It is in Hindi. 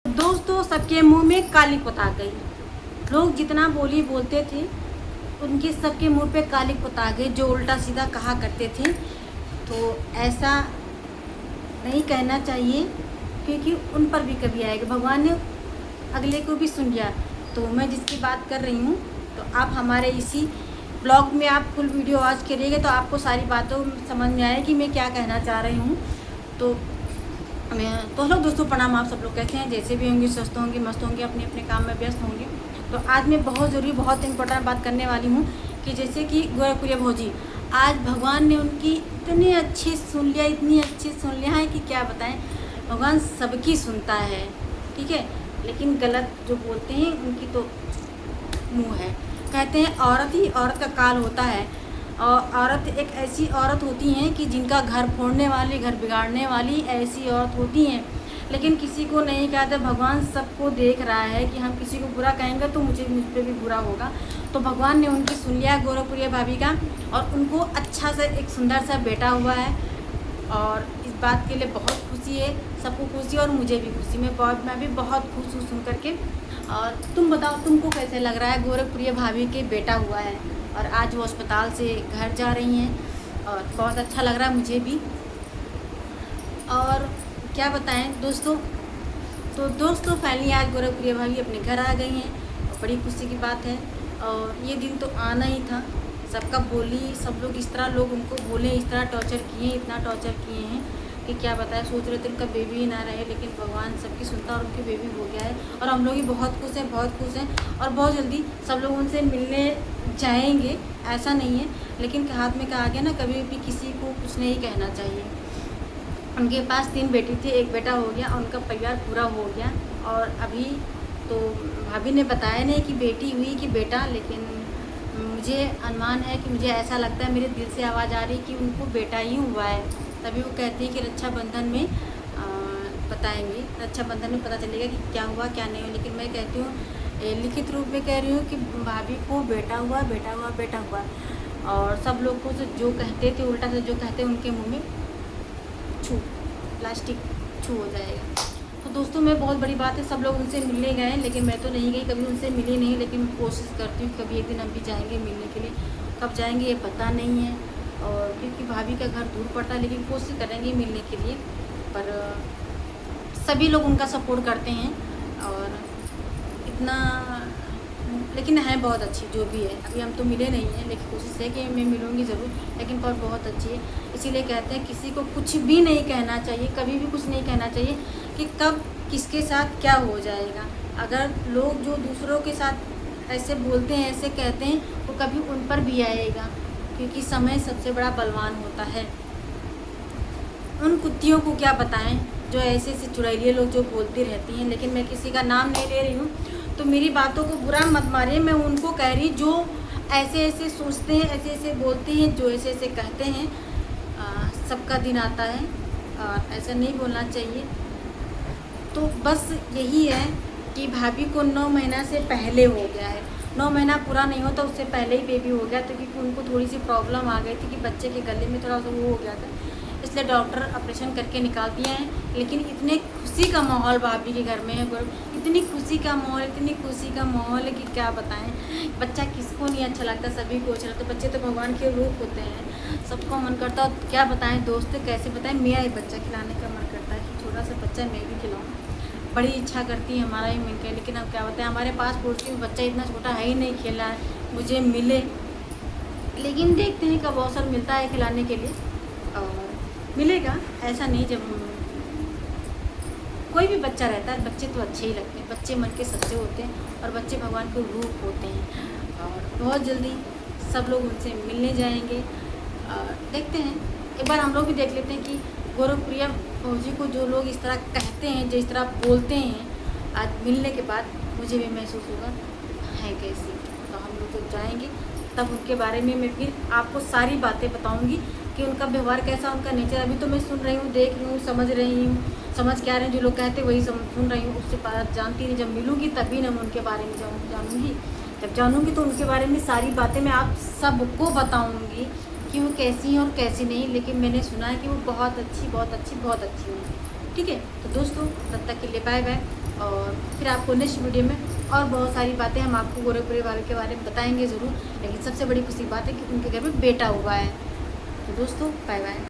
दोस्तों, सबके मुंह में काली पोता गई। लोग जितना बोली बोलते थे, उनके सबके मुंह पे काली पोता गई। जो उल्टा सीधा कहा करते थे, तो ऐसा नहीं कहना चाहिए, क्योंकि उन पर भी कभी आएगा। भगवान ने अगले को भी सुन लिया। तो मैं जिसकी बात कर रही हूँ, तो आप हमारे इसी ब्लॉग में आप फुल वीडियो वॉच करिएगा, तो आपको सारी बातों समझ में आए कि मैं क्या कहना चाह रही हूँ। तो हेलो दोस्तों, प्रणाम। आप सब लोग कैसे हैं? जैसे भी होंगे, स्वस्थ होंगे, मस्त होंगे, अपने अपने काम में व्यस्त होंगे। तो आज मैं बहुत ज़रूरी, बहुत इंपॉर्टेंट बात करने वाली हूँ कि जैसे कि गोरखपुरिया भौजी, आज भगवान ने उनकी इतने अच्छे सुन लिया, इतनी अच्छी सुन लिया है कि क्या बताएं। भगवान सबकी सुनता है, ठीक है, लेकिन गलत जो बोलते हैं उनकी तो मुँह है। कहते हैं औरत ही औरत का काल होता है, और औरत एक ऐसी औरत होती हैं कि जिनका घर फोड़ने वाली, घर बिगाड़ने वाली ऐसी औरत होती हैं। लेकिन किसी को नहीं कहते। भगवान सबको देख रहा है कि हम किसी को बुरा कहेंगे तो मुझ पर भी बुरा होगा। तो भगवान ने उनकी सुन लिया, गोरखपुरिया भाभी का, और उनको अच्छा सा एक सुंदर सा बेटा हुआ है। और इस बात के लिए बहुत खुशी है, सबको खुशी और मुझे भी खुशी। मैं भी बहुत खुश हूँ सुन करके। और तुम बताओ, तुमको कैसे लग रहा है? गोरखपुरिया भाभी के बेटा हुआ है और आज वो अस्पताल से घर जा रही हैं, और बहुत अच्छा लग रहा है मुझे भी। और क्या बताएं दोस्तों, तो दोस्तों फाइनली आज गोरखपुरिया भाभी अपने घर आ गई हैं, और बड़ी खुशी की बात है। और ये दिन तो आना ही था। सबका बोली, सब लोग इस तरह, लोग उनको बोले, इस तरह टॉर्चर किए, इतना टॉर्चर किए हैं कि क्या बताएं। सोच रहे थे उनका बेबी ही ना रहे, लेकिन भगवान सबकी सुनता और उनके बेबी हो गया है। और हम लोग भी बहुत खुश हैं, बहुत खुश हैं। और बहुत जल्दी सब लोग उनसे मिलने जाएंगे, ऐसा नहीं है, लेकिन हाथ में कहा गया ना, कभी भी किसी को कुछ नहीं कहना चाहिए। उनके पास 3 बेटी थी, 1 बेटा हो गया, उनका परिवार पूरा हो गया। और अभी तो भाभी ने बताया नहीं कि बेटी हुई कि बेटा, लेकिन मुझे अनुमान है कि, मुझे ऐसा लगता है, मेरे दिल से आवाज़ आ रही कि उनको बेटा ही हुआ है। तभी वो कहती है कि रक्षाबंधन में बताएंगे, रक्षाबंधन में पता चलेगा कि क्या हुआ क्या नहीं हुआ। लेकिन मैं कहती हूँ, लिखित रूप में कह रही हूँ कि भाभी को बेटा हुआ, बेटा हुआ, बेटा हुआ। और सब लोग को जो कहते थे, उल्टा से जो कहते हैं, उनके मुँह में छू, प्लास्टिक छू हो जाएगा। तो दोस्तों, मैं बहुत बड़ी बात है, सब लोग उनसे मिलने गए, लेकिन मैं तो नहीं गई, कभी उनसे मिली नहीं। लेकिन कोशिश करती हूँ कभी एक दिन हम भी जाएंगे मिलने के लिए। कब जाएंगे ये पता नहीं है, और क्योंकि भाभी का घर दूर पड़ता है, लेकिन कोशिश करेंगे मिलने के लिए। पर सभी लोग उनका सपोर्ट करते हैं, और इतना, लेकिन है बहुत अच्छी जो भी है। अभी हम तो मिले नहीं हैं, लेकिन कोशिश है कि मैं मिलूँगी ज़रूर। लेकिन पर बहुत अच्छी है, इसीलिए कहते हैं किसी को कुछ भी नहीं कहना चाहिए, कभी भी कुछ नहीं कहना चाहिए कि कब किसके साथ क्या हो जाएगा। अगर लोग जो दूसरों के साथ ऐसे बोलते हैं, ऐसे कहते हैं, तो कभी उन पर भी आएगा, क्योंकि समय सबसे बड़ा बलवान होता है। उन कुत्तियों को क्या बताएं जो ऐसे ऐसे चुड़ैलिए लोग जो बोलती रहती हैं। लेकिन मैं किसी का नाम नहीं ले रही हूँ, तो मेरी बातों को बुरा मत मारिए। मैं उनको कह रही जो ऐसे ऐसे सोचते हैं, ऐसे ऐसे बोलते हैं, जो ऐसे ऐसे कहते हैं। सबका दिन आता है, और ऐसा नहीं बोलना चाहिए। तो बस यही है कि भाभी को 9 महीना से पहले हो गया है। 9 महीना पूरा नहीं होता, उससे पहले ही बेबी हो गया था, क्योंकि उनको थोड़ी सी प्रॉब्लम आ गई थी कि बच्चे के गले में थोड़ा सा वो हो गया था, इसलिए डॉक्टर ऑपरेशन करके निकाल दिया है। लेकिन इतने खुशी का माहौल भाभी के घर में है, इतनी खुशी का माहौल, इतनी खुशी का माहौल है कि क्या बताएं। बच्चा किसको नहीं अच्छा लगता, सभी को अच्छा लगता है। बच्चे तो भगवान के रूप होते हैं, सबको मन करता है। क्या बताएं दोस्त, कैसे बताएं, मेरा ही बच्चा खिलाने का मन करता है कि छोटा सा बच्चा मैं भी खिलाऊँ। बड़ी इच्छा करती है, हमारा ही मन करे। लेकिन अब क्या बताएं, हमारे पास पड़ोसी में बच्चा इतना छोटा है ही नहीं, खेला है, मुझे मिले। लेकिन देखते हैं कब अवसर मिलता है खिलाने के लिए, और मिलेगा, ऐसा नहीं। जब कोई भी बच्चा रहता है, बच्चे तो अच्छे ही लगते हैं, बच्चे मन के सच्चे होते हैं, और बच्चे भगवान के रूप होते हैं। और बहुत जल्दी सब लोग उनसे मिलने जाएंगे, और देखते हैं, एक बार हम लोग भी देख लेते हैं कि गोरखपुरिया भौजी को जो लोग इस तरह कहते हैं, जो इस तरह बोलते हैं, आज मिलने के बाद मुझे भी महसूस होगा है कैसी। तो हम लोग तो जाएंगे, तब उनके बारे में मैं फिर आपको सारी बातें बताऊंगी कि उनका व्यवहार कैसा, उनका नेचर। अभी तो मैं सुन रही हूँ, देख रही हूँ, समझ रही हूँ, समझ क्या रहे हैं, जो लोग कहते हैं वही सुन रही हूँ, उससे बात जानती नहीं। जब मिलूँगी तभी ना मैं उनके बारे में जानूँगी। जब जानूँगी तो उनके बारे में सारी बातें मैं आप सबको बताऊँगी कि वो कैसी हैं और कैसी नहीं। लेकिन मैंने सुना है कि वो बहुत अच्छी, बहुत अच्छी, बहुत अच्छी हैं। ठीक है, तो दोस्तों तब तक के लिए बाय बाय। और फिर आपको नेक्स्ट वीडियो में और बहुत सारी बातें हम आपको गौरव परिवार के बारे में बताएंगे ज़रूर। लेकिन सबसे बड़ी खुशी बात है कि उनके घर में बेटा हुआ है। तो दोस्तों बाय बाय।